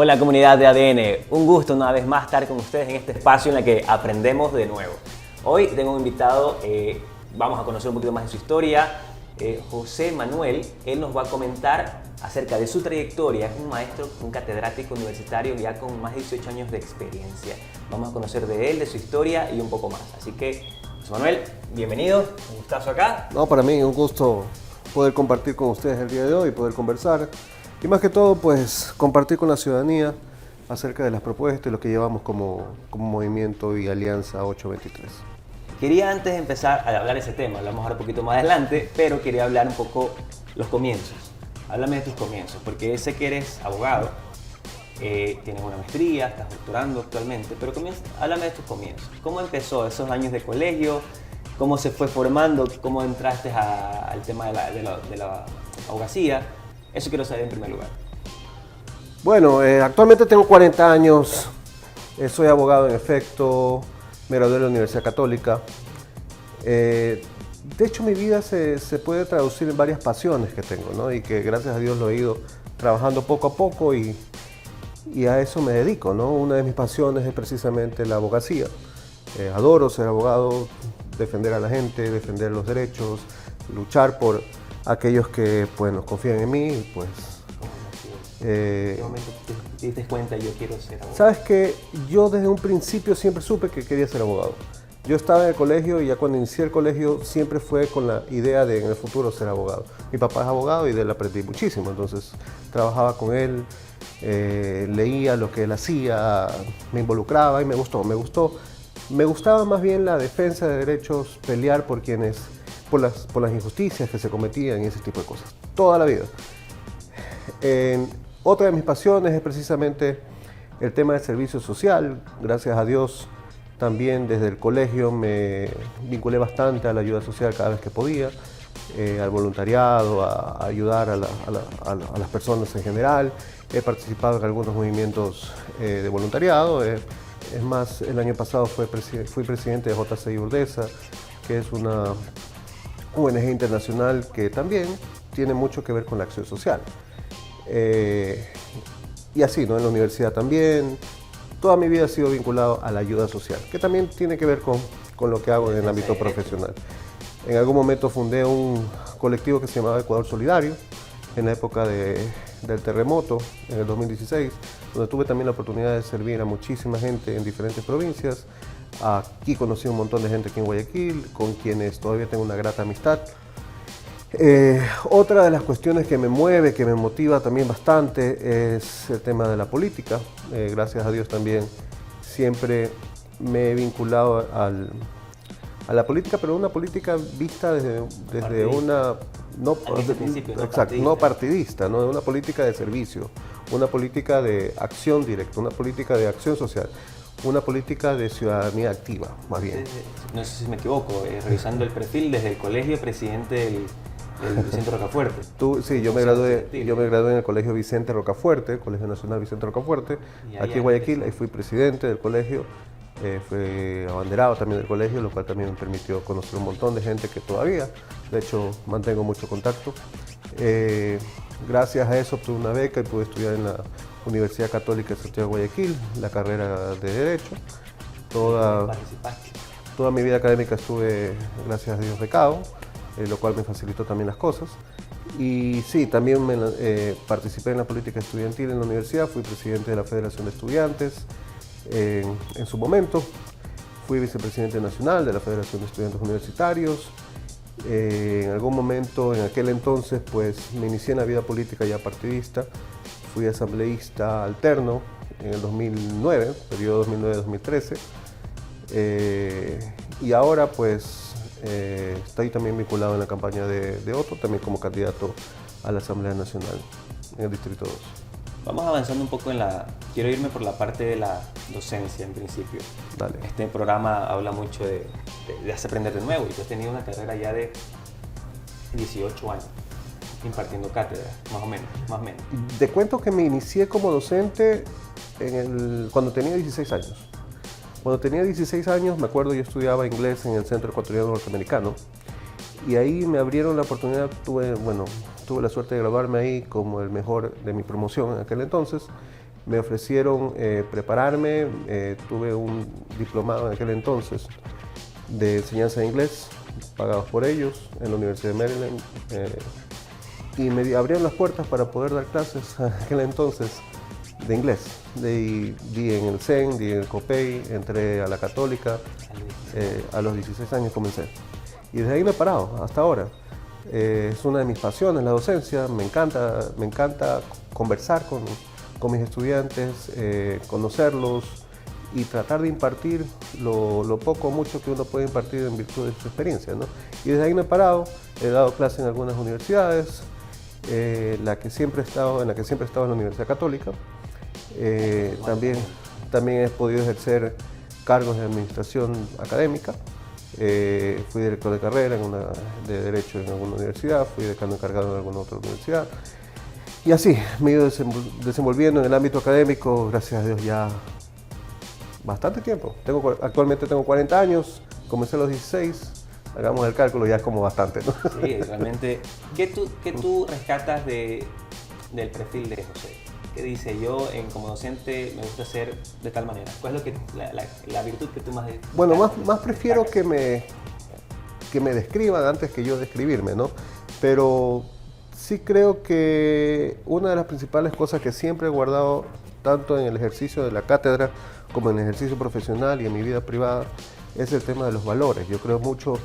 Hola comunidad de ADN, un gusto una vez más estar con ustedes en este espacio en el que aprendemos de nuevo. Hoy tengo un invitado, vamos a conocer un poquito más de su historia, José Manuel. Él nos va a comentar acerca de su trayectoria. Es un maestro, un catedrático universitario ya con más de 18 años de experiencia. Vamos a conocer de él, de su historia y un poco más. Así que, José Manuel, bienvenido, un gustazo acá. No, para mí un gusto poder compartir con ustedes el día de hoy, poder conversar y más que todo pues compartir con la ciudadanía acerca de las propuestas y lo que llevamos como movimiento y alianza 823. Quería antes de empezar a hablar de ese tema, hablamos ahora un poquito más adelante, pero quería hablar un poco los comienzos. Háblame de tus comienzos, porque sé que eres abogado, tienes una maestría, estás doctorando actualmente, pero háblame de tus comienzos. ¿Cómo empezó esos años de colegio? ¿Cómo se fue formando? ¿Cómo entraste al tema de la abogacía? Eso quiero saber en primer lugar. Bueno, actualmente tengo 40 años, soy abogado en efecto, me gradué de la Universidad Católica. De hecho, mi vida se puede traducir en varias pasiones que tengo, ¿no? Y que gracias a Dios lo he ido trabajando poco a poco y a eso me dedico, ¿no? Una de mis pasiones es precisamente la abogacía. Adoro ser abogado, defender a la gente, defender los derechos, luchar por aquellos que pues, nos confían en mí. Pues, ¿En qué momento te diste cuenta yo quiero ser abogado? Sabes que yo desde un principio siempre supe que quería ser abogado. Yo estaba en el colegio y ya cuando inicié el colegio siempre fue con la idea de en el futuro ser abogado. Mi papá es abogado y de él aprendí muchísimo, entonces trabajaba con él, leía lo que él hacía, me involucraba y me gustó. Me gustaba más bien la defensa de derechos, pelear por las injusticias que se cometían y ese tipo de cosas, toda la vida. Otra de mis pasiones es precisamente el tema del servicio social. Gracias a Dios también desde el colegio me vinculé bastante a la ayuda social cada vez que podía, al voluntariado, a ayudar a las personas en general. He participado en algunos movimientos de voluntariado. Es más, el año pasado fui presidente de JCI Urdesa, que es una ONG internacional que también tiene mucho que ver con la acción social. Y así, ¿no? En la universidad también. Toda mi vida ha sido vinculado a la ayuda social, que también tiene que ver con lo que hago en el ámbito profesional. En algún momento fundé un colectivo que se llamaba Ecuador Solidario, en la época del terremoto, en el 2016, donde tuve también la oportunidad de servir a muchísima gente en diferentes provincias. Aquí conocí un montón de gente aquí en Guayaquil, con quienes todavía tengo una grata amistad. Otra de las cuestiones que me mueve, que me motiva también bastante, es el tema de la política. Gracias a Dios también siempre me he vinculado a la política, pero una política vista desde una... No partidista, ¿no? Una política de servicio, una política de acción directa, una política de acción social, una política de ciudadanía activa, más bien. No sé si me equivoco, revisando el perfil desde el colegio, presidente del Vicente Rocafuerte. Sí, yo me gradué en el Colegio Vicente Rocafuerte, el Colegio Nacional Vicente Rocafuerte, aquí en Guayaquil. Ahí fui presidente del colegio, fui abanderado también del colegio, lo cual también me permitió conocer un montón de gente que todavía, de hecho, mantengo mucho contacto. Gracias a eso obtuve una beca y pude estudiar en la Universidad Católica de Santiago de Guayaquil, la carrera de Derecho. Toda mi vida académica estuve, gracias a Dios, becado, lo cual me facilitó también las cosas. Y sí, también participé en la política estudiantil en la universidad, fui presidente de la Federación de Estudiantes en su momento, fui vicepresidente nacional de la Federación de Estudiantes Universitarios. En algún momento, en aquel entonces, pues me inicié en la vida política ya partidista, fui asambleísta alterno en el 2009, periodo 2009-2013, y ahora pues estoy también vinculado en la campaña de Otto, también como candidato a la Asamblea Nacional en el Distrito 2. Vamos avanzando un poco quiero irme por la parte de la docencia en principio. Dale. Este programa habla mucho de hacer aprender de nuevo y tú has tenido una carrera ya de 18 años impartiendo cátedra, más o menos. Te cuento que me inicié como docente cuando tenía 16 años. Cuando tenía 16 años, me acuerdo, yo estudiaba inglés en el Centro Ecuatoriano Norteamericano y ahí me abrieron la oportunidad, tuve la suerte de graduarme ahí como el mejor de mi promoción en aquel entonces me ofrecieron prepararme, tuve un diplomado en aquel entonces de enseñanza de inglés, pagados por ellos, en la Universidad de Maryland, y me abrieron las puertas para poder dar clases en aquel entonces de inglés. Di en el CEN, di en el COPEI, entré a la Católica, a los 16 años comencé. Y desde ahí no he parado, hasta ahora. Es una de mis pasiones, la docencia. Me encanta conversar con mis estudiantes, conocerlos y tratar de impartir lo poco o mucho que uno puede impartir en virtud de su experiencia, ¿no? Y desde ahí no he parado. He dado clases en algunas universidades, en la que siempre he estado en la Universidad Católica. También he podido ejercer cargos de administración académica. Fui director de carrera de Derecho en alguna universidad, fui decano encargado en alguna otra universidad. Y así me he ido desenvolviendo en el ámbito académico, gracias a Dios, ya bastante tiempo. Actualmente tengo 40 años, comencé a los 16, hagamos el cálculo, ya es como bastante, ¿no? Sí, realmente. ¿Qué tú rescatas del perfil de José? ¿Qué dice yo como docente me gusta ser de tal manera? ¿Cuál es la virtud que tú más destacas? Bueno, más prefiero que me describan antes que yo describirme, ¿no? Pero sí creo que una de las principales cosas que siempre he guardado, tanto en el ejercicio de la cátedra como en el ejercicio profesional y en mi vida privada, es el tema de los valores. Yo creo mucho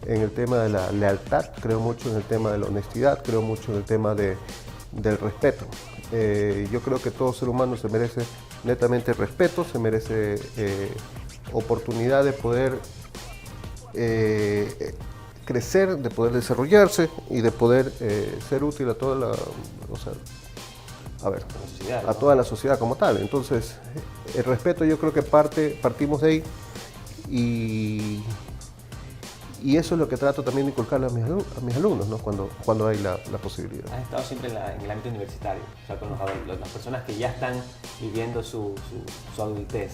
en el tema de la lealtad, creo mucho en el tema de la honestidad, creo mucho en el tema del respeto. Yo creo que todo ser humano se merece netamente respeto, se merece oportunidad de poder crecer, de poder desarrollarse y de poder ser útil a toda toda la sociedad como tal. Entonces, el respeto, yo creo que partimos de ahí, y eso es lo que trato también de inculcarle a mis alumnos, ¿no? cuando hay la posibilidad. Has estado siempre en el ámbito universitario, o sea, con las personas que ya están viviendo su adultez,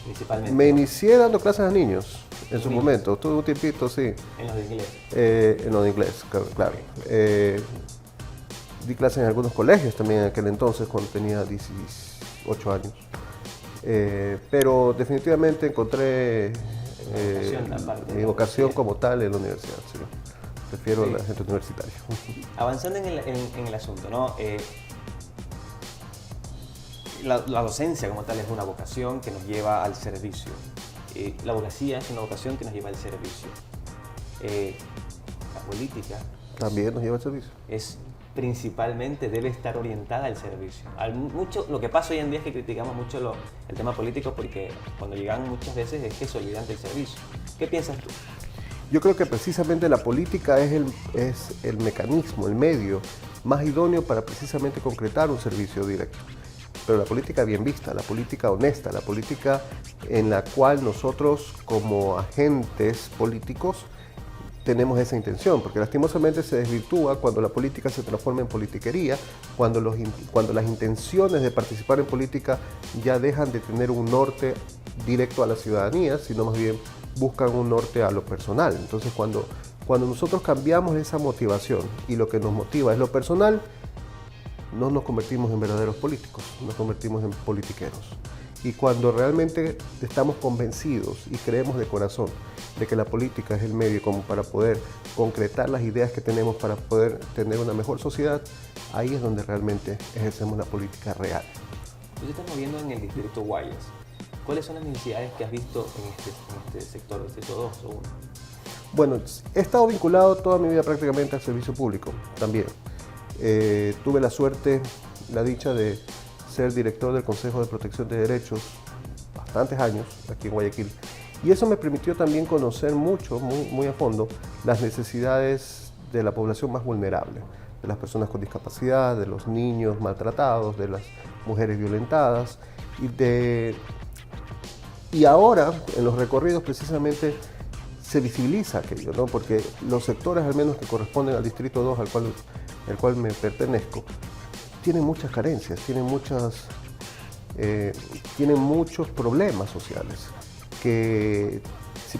principalmente. Me inicié dando clases a niños en su momento, tuve un tiempito, sí. ¿En los de inglés? En los de inglés, claro. Di clases en algunos colegios también en aquel entonces, cuando tenía 18 años. Pero definitivamente encontré mi vocación como tal en la universidad, sí. Prefiero la gente universitaria. Avanzando en el asunto, ¿no? La docencia como tal es una vocación que nos lleva al servicio. La abogacía es una vocación que nos lleva al servicio. La política también nos lleva al servicio. Principalmente debe estar orientada al servicio. Lo que pasa hoy en día es que criticamos mucho el tema político, porque cuando llegan muchas veces es que se olvidan del servicio. ¿Qué piensas tú? Yo creo que precisamente la política es el mecanismo, el medio más idóneo para precisamente concretar un servicio directo. Pero la política bien vista, la política honesta, la política en la cual nosotros como agentes políticos tenemos esa intención, porque lastimosamente se desvirtúa cuando la política se transforma en politiquería, cuando las intenciones de participar en política ya dejan de tener un norte directo a la ciudadanía, sino más bien buscan un norte a lo personal. Entonces cuando nosotros cambiamos esa motivación y lo que nos motiva es lo personal, no nos convertimos en verdaderos políticos, nos convertimos en politiqueros. Y cuando realmente estamos convencidos y creemos de corazón de que la política es el medio como para poder concretar las ideas que tenemos para poder tener una mejor sociedad, ahí es donde realmente ejercemos la política real. Tú te estás moviendo en el distrito Guayas. ¿Cuáles son las necesidades que has visto en este sector, el distrito 2 o 1? Bueno, he estado vinculado toda mi vida prácticamente al servicio público también. Tuve la suerte, la dicha de ser director del Consejo de Protección de Derechos bastantes años aquí en Guayaquil, y eso me permitió también conocer mucho, muy a fondo, las necesidades de la población más vulnerable, de las personas con discapacidad, de los niños maltratados, de las mujeres violentadas, y ahora en los recorridos precisamente se visibiliza aquello, ¿no? Porque los sectores, al menos que corresponden al Distrito 2, al cual me pertenezco, tienen muchas carencias, tienen muchos problemas sociales, que si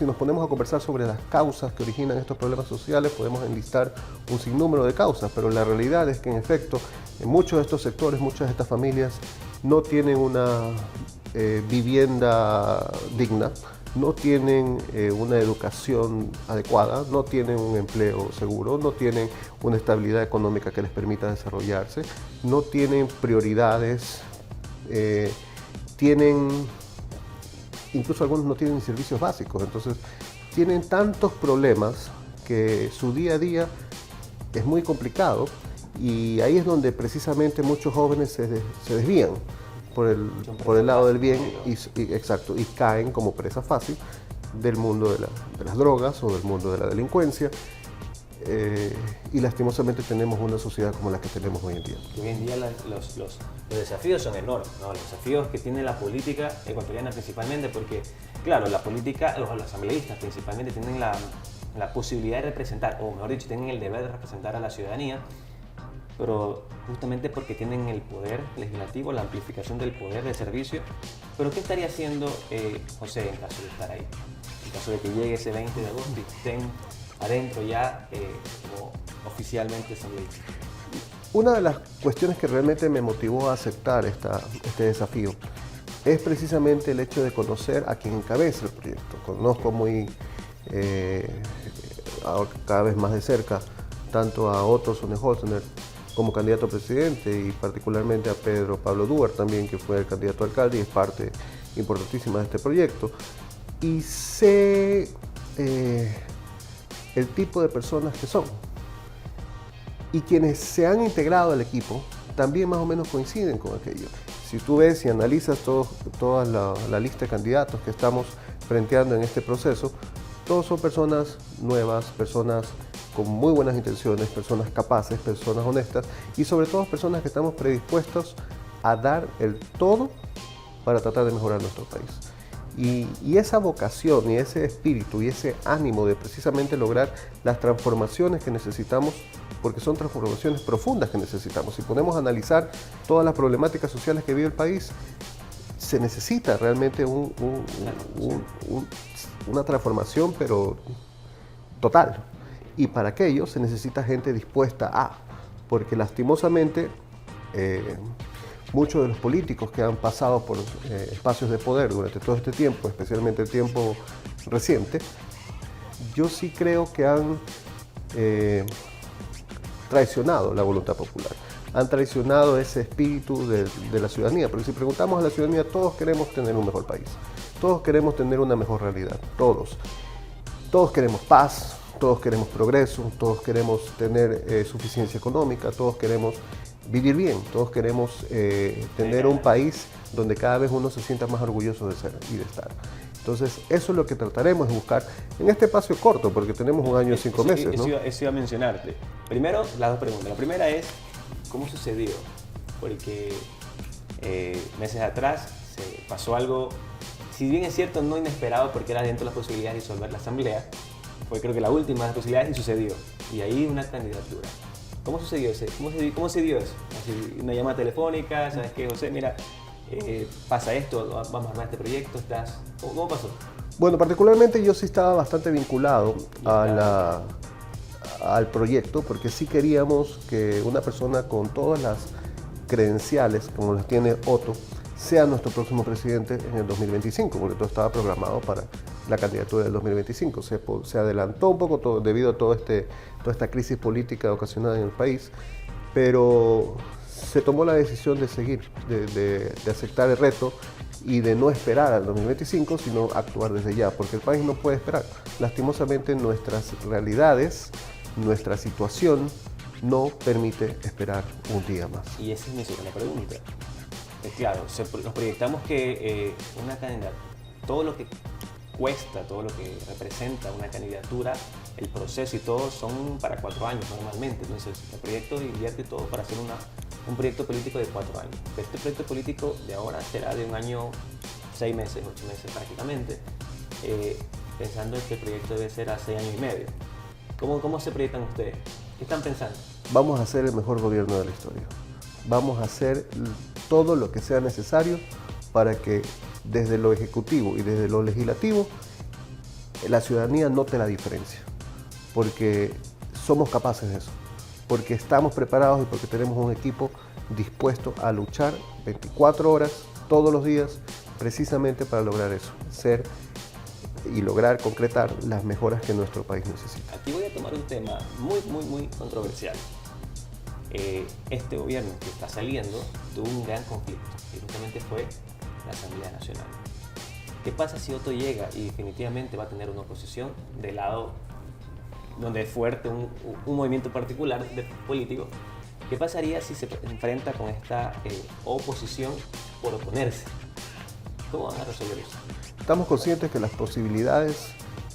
nos ponemos a conversar sobre las causas que originan estos problemas sociales, podemos enlistar un sinnúmero de causas, pero la realidad es que en efecto, en muchos de estos sectores, muchas de estas familias no tienen una vivienda digna, no tienen una educación adecuada, no tienen un empleo seguro, no tienen una estabilidad económica que les permita desarrollarse, no tienen prioridades, incluso algunos no tienen servicios básicos, entonces tienen tantos problemas que su día a día es muy complicado, y ahí es donde precisamente muchos jóvenes se desvían por el lado del bien exacto, y caen como presa fácil del mundo de las drogas o del mundo de la delincuencia, y lastimosamente tenemos una sociedad como la que tenemos hoy en día. Hoy en día los desafíos son enormes, ¿no? Los desafíos que tiene la política ecuatoriana principalmente, porque claro, la política, los asambleístas principalmente tienen la posibilidad de representar, o mejor dicho, tienen el deber de representar a la ciudadanía, pero justamente porque tienen el poder legislativo, la amplificación del poder de servicio. Pero ¿qué estaría haciendo José en caso de estar ahí? En caso de que llegue ese 20 de agosto y estén adentro ya como oficialmente asambleístas. Una de las cuestiones que realmente me motivó a aceptar este desafío es precisamente el hecho de conocer a quien encabeza el proyecto. Conozco cada vez más de cerca tanto a Otto Sonnenholzner como candidato a presidente, y particularmente a Pedro Pablo Duart también, que fue el candidato a alcalde y es parte importantísima de este proyecto. Y sé el tipo de personas que son. Y quienes se han integrado al equipo también más o menos coinciden con aquello. Si tú ves y analizas toda la lista de candidatos que estamos frenteando en este proceso, todos son personas nuevas, personas con muy buenas intenciones, personas capaces, personas honestas, y sobre todo personas que estamos predispuestos a dar el todo para tratar de mejorar nuestro país. Y esa vocación y ese espíritu y ese ánimo de precisamente lograr las transformaciones que necesitamos, porque son transformaciones profundas que necesitamos. Si ponemos a analizar todas las problemáticas sociales que vive el país, se necesita realmente una transformación, pero total. Y para aquello se necesita gente dispuesta porque lastimosamente muchos de los políticos que han pasado por espacios de poder durante todo este tiempo, especialmente el tiempo reciente, yo sí creo que han traicionado la voluntad popular, han traicionado ese espíritu de la ciudadanía, porque si preguntamos a la ciudadanía, todos queremos tener un mejor país, todos queremos tener una mejor realidad, todos queremos paz, todos queremos progreso, todos queremos tener suficiencia económica, todos queremos vivir bien, todos queremos tener un país donde cada vez uno se sienta más orgulloso de ser y de estar. Entonces, eso es lo que trataremos de buscar en este espacio corto, porque tenemos 1 año y 5 meses, ¿no? Eso iba a mencionarte. Primero, las dos preguntas. La primera es, ¿cómo sucedió? Porque meses atrás se pasó algo, si bien es cierto, no inesperado, porque era dentro de las posibilidades de disolver la asamblea, fue creo que la última de las posibilidades, y sucedió. Y ahí una candidatura. ¿Cómo sucedió eso? ¿Cómo se dio eso? Así, una llamada telefónica, ¿sabes qué, José? Mira, pasa esto, vamos a armar este proyecto, ¿cómo pasó? Bueno, particularmente yo sí estaba bastante vinculado al proyecto, porque sí queríamos que una persona con todas las credenciales, como las tiene Otto, sea nuestro próximo presidente en el 2025, porque todo estaba programado para la candidatura del 2025. Se adelantó un poco debido a toda esta crisis política ocasionada en el país, pero se tomó la decisión de seguir, de aceptar el reto y de no esperar al 2025, sino actuar desde ya, porque el país no puede esperar. Lastimosamente nuestras realidades, nuestra situación no permite esperar un día más. Y esa es mi segunda pregunta. Claro, nos proyectamos que una candidatura, todo lo que cuesta, todo lo que representa una candidatura, el proceso y todo son para 4 años normalmente. Entonces el proyecto invierte todo para hacer un proyecto político de 4 años. Pero este proyecto político de ahora será de 1 año, 6 meses, 8 meses prácticamente, pensando que el proyecto debe ser a 6 años y medio. ¿Cómo se proyectan ustedes? ¿Qué están pensando? Vamos a hacer el mejor gobierno de la historia. Vamos a hacer todo lo que sea necesario para que desde lo ejecutivo y desde lo legislativo la ciudadanía note la diferencia, porque somos capaces de eso, porque estamos preparados y porque tenemos un equipo dispuesto a luchar 24 horas todos los días precisamente para lograr eso, ser y lograr concretar las mejoras que nuestro país necesita. Aquí voy a tomar un tema muy controversial. Este gobierno que está saliendo tuvo un gran conflicto y justamente fue la Asamblea Nacional. ¿Qué pasa si Otto llega y definitivamente va a tener una oposición del lado donde es fuerte un movimiento particular de político? ¿Qué pasaría si se enfrenta con esta oposición por oponerse? ¿Cómo van a resolver eso? Estamos conscientes que las posibilidades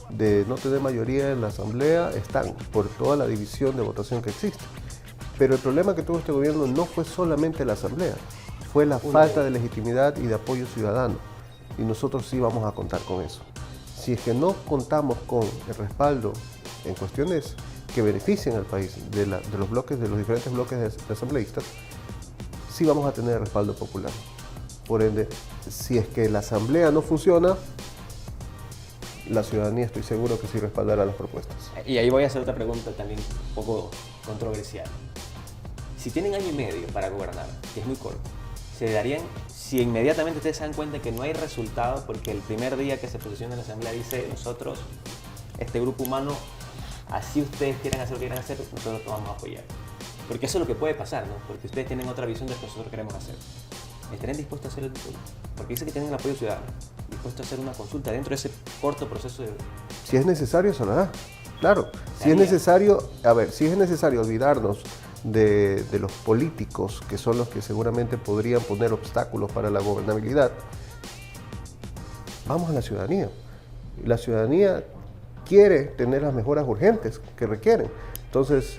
de no tener mayoría en la Asamblea están por toda la división de votación que existe. Pero el problema que tuvo este gobierno no fue solamente la Asamblea, fue la falta de legitimidad y de apoyo ciudadano. Y nosotros sí vamos a contar con eso. Si es que no contamos con el respaldo en cuestiones que beneficien al país de los diferentes bloques de asambleístas, sí vamos a tener respaldo popular. Por ende, si es que la Asamblea no funciona, la ciudadanía estoy seguro que sí respaldará las propuestas. Y ahí voy a hacer otra pregunta también un poco controversial. Si tienen año y medio para gobernar, que es muy corto, se darían, si inmediatamente ustedes se dan cuenta que no hay resultado, porque el primer día que se posiciona en la Asamblea dice, nosotros, este grupo humano, así ustedes quieran hacer lo que quieran hacer, nosotros lo vamos a apoyar. Porque eso es lo que puede pasar, ¿no? Porque ustedes tienen otra visión de lo que nosotros queremos hacer. ¿Estarían dispuestos a hacer el discurso? Porque dice que tienen el apoyo ciudadano, dispuestos a hacer una consulta dentro de ese corto proceso de... Si es necesario, se lo hará. Claro, si es necesario, si es necesario olvidarnos de los políticos, que son los que seguramente podrían poner obstáculos para la gobernabilidad, vamos a la ciudadanía. La ciudadanía quiere tener las mejoras urgentes que requieren. Entonces,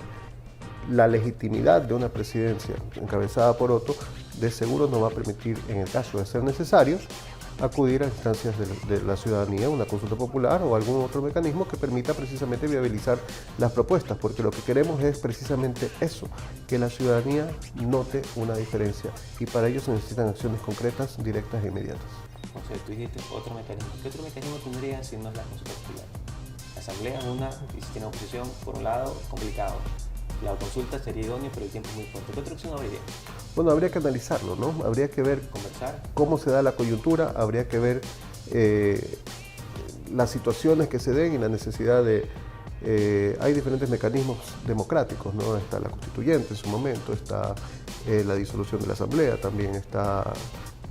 la legitimidad de una presidencia encabezada por Otto, de seguro nos va a permitir, en el caso de ser necesario, acudir a instancias de la ciudadanía, una consulta popular o algún otro mecanismo que permita precisamente viabilizar las propuestas, porque lo que queremos es precisamente eso, que la ciudadanía note una diferencia, y para ello se necesitan acciones concretas, directas e inmediatas. O sea, tú dijiste otro mecanismo. ¿Qué otro mecanismo tendría si no es la consulta popular? La asamblea es una, y si tiene oposición, por un lado, complicado. La consulta sería idónea, pero el tiempo es muy corto. ¿Qué otra opción habría? Bueno, habría que analizarlo, ¿no? Habría que ver ¿Conversar? Cómo se da la coyuntura, habría que ver las situaciones que se den y la necesidad de... hay diferentes mecanismos democráticos, ¿no? Está la constituyente en su momento, está la disolución de la asamblea, también está...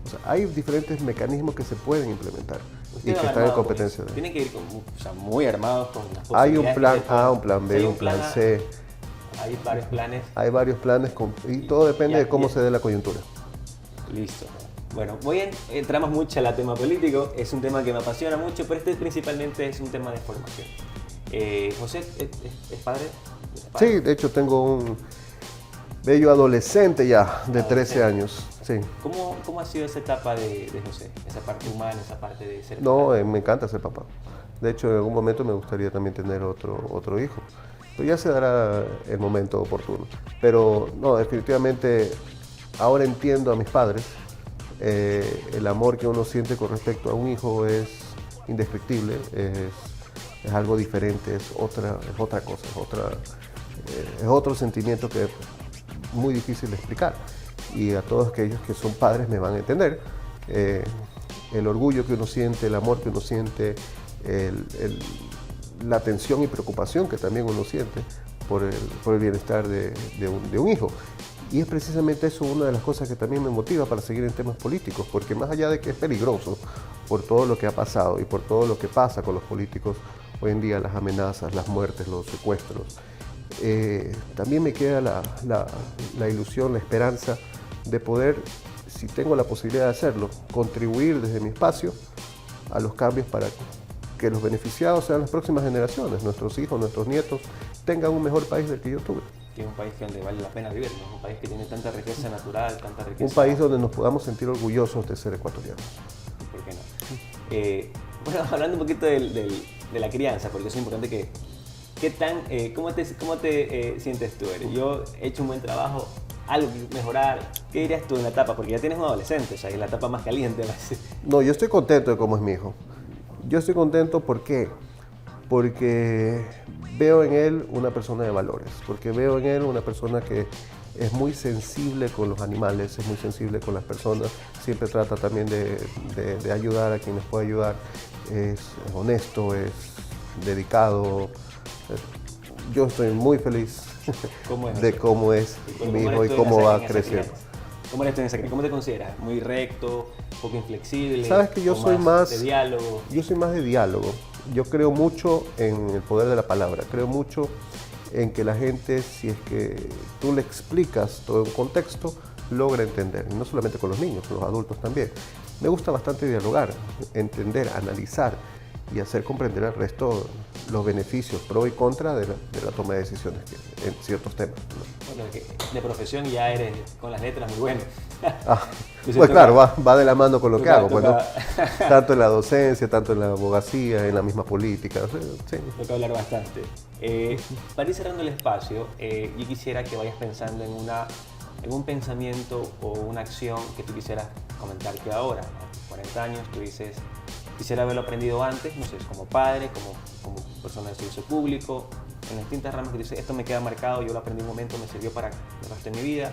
O sea, hay diferentes mecanismos que se pueden implementar y que están en competencia. Tienen que ir muy armados con las Hay un plan A, A, un plan B, un plan C. Hay varios planes. Hay varios planes y todo depende de cómo se dé la coyuntura. Listo. Bueno, entramos mucho al tema político, es un tema que me apasiona mucho, pero este principalmente es un tema de formación. ¿José es padre? Sí, de hecho tengo un bello adolescente ya, de 13 años. Sí. ¿Cómo ha sido esa etapa de José? Esa parte humana, esa parte de ser No, padre. me encanta ser papá. De hecho, en algún momento me gustaría también tener otro hijo. Pero ya se dará el momento oportuno. Pero no, definitivamente ahora entiendo a mis padres. El amor que uno siente con respecto a un hijo es indescriptible, es algo diferente, es otra cosa, es otro sentimiento que es muy difícil de explicar. Y a todos aquellos que son padres me van a entender. El orgullo que uno siente, el amor que uno siente, la atención y preocupación que también uno siente por el bienestar de un hijo. Y es precisamente eso una de las cosas que también me motiva para seguir en temas políticos, porque más allá de que es peligroso por todo lo que ha pasado y por todo lo que pasa con los políticos hoy en día, las amenazas, las muertes, los secuestros, también me queda la ilusión, la esperanza de poder, si tengo la posibilidad de hacerlo, contribuir desde mi espacio a los cambios para que los beneficiados sean las próximas generaciones, nuestros hijos, nuestros nietos, tengan un mejor país del que yo tuve. Que es un país donde vale la pena vivir, ¿no? Un país que tiene tanta riqueza natural, tanta riqueza... Un país donde nos podamos sentir orgullosos de ser ecuatorianos. ¿Por qué no? Bueno, hablando un poquito de la crianza, porque es importante ¿cómo te sientes tú? Yo he hecho un buen trabajo, algo que mejorar. ¿Qué dirías tú en la etapa? Porque ya tienes un adolescente, o sea, es la etapa más caliente. No, yo estoy contento de cómo es mi hijo. Yo estoy contento, ¿por qué? Porque veo en él una persona de valores, porque veo en él una persona que es muy sensible con los animales, es muy sensible con las personas, siempre trata también de ayudar a quien les puede ayudar, es honesto, es dedicado. Yo estoy muy feliz de cómo es mi hijo y cómo va creciendo. ¿Cómo eres tú en esa crianza? ¿Cómo te consideras? ¿Muy recto, un poco inflexible? Sabes que yo soy más de diálogo. Yo soy más de diálogo. Yo creo mucho en el poder de la palabra. Creo mucho en que la gente, si es que tú le explicas todo un contexto, logra entender. Y no solamente con los niños, con los adultos también. Me gusta bastante dialogar, entender, analizar y hacer comprender al resto los beneficios pro y contra de la toma de decisiones en ciertos temas, ¿no? Bueno, de profesión ya eres con las letras muy bueno. Pues claro, va de la mano con lo que hago, bueno, tanto en la docencia, tanto en la abogacía, en la misma política. Sí. Tengo que hablar bastante. Para ir cerrando el espacio, yo quisiera que vayas pensando en un pensamiento o una acción que tú quisieras comentar que ahora, a tus 40 años, tú dices, quisiera haberlo aprendido antes, no sé, como padre, como persona de servicio público, en las distintas ramas que dices, esto me queda marcado, yo lo aprendí un momento, me sirvió para el resto de mi vida.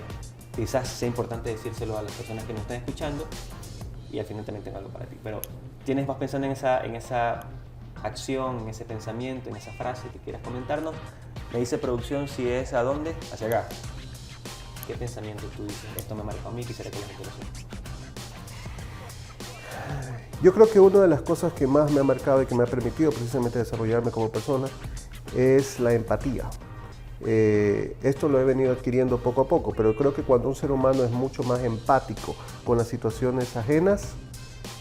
Quizás sea importante decírselo a las personas que nos están escuchando y al final también tenga algo para ti. Pero vas pensando en esa acción, en ese pensamiento, en esa frase que quieras comentarnos. Me dice producción si es a dónde, hacia acá. ¿Qué pensamiento tú dices? Esto me marcó a mí, quisiera que la gente lo sepa. Yo creo que una de las cosas que más me ha marcado y que me ha permitido precisamente desarrollarme como persona es la empatía. Esto lo he venido adquiriendo poco a poco, pero creo que cuando un ser humano es mucho más empático con las situaciones ajenas,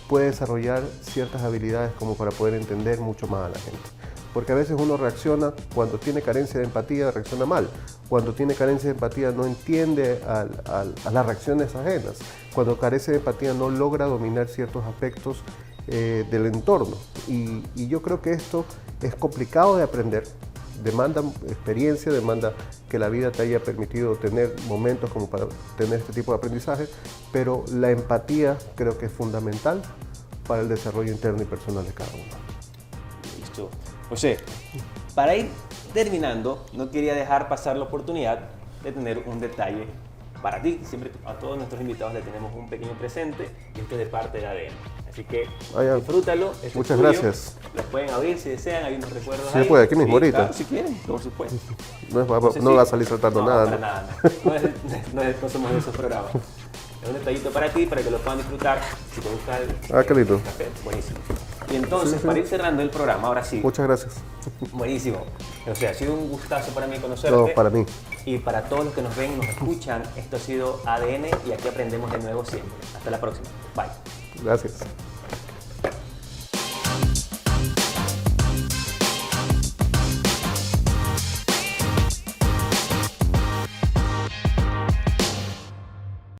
puede desarrollar ciertas habilidades como para poder entender mucho más a la gente. Porque a veces uno reacciona, cuando tiene carencia de empatía, reacciona mal. Cuando tiene carencia de empatía, no entiende a las reacciones ajenas. Cuando carece de empatía, no logra dominar ciertos aspectos del entorno. Y yo creo que esto es complicado de aprender. Demanda experiencia, demanda que la vida te haya permitido tener momentos como para tener este tipo de aprendizaje, pero la empatía creo que es fundamental para el desarrollo interno y personal de cada uno. Listo. José, para ir terminando, no quería dejar pasar la oportunidad de tener un detalle para ti. Siempre a todos nuestros invitados le tenemos un pequeño presente y esto es de parte de ADN. Así que disfrútalo. Muchas gracias. Los pueden abrir si desean, hay unos recuerdos sí, ahí. Puede, aquí mismo ahorita. Claro, si quieren, por supuesto. No va a salir saltando nada. Para nada. No somos de esos programas. Es un detallito para ti, para que lo puedan disfrutar. Si te gusta el qué lindo. café, buenísimo. Y entonces, para ir cerrando el programa, ahora sí. Muchas gracias. Buenísimo. O sea, ha sido un gustazo para mí conocerte. No, para mí. Y para todos los que nos ven y nos escuchan, esto ha sido ADN y aquí aprendemos de nuevo siempre. Hasta la próxima. Bye. Gracias.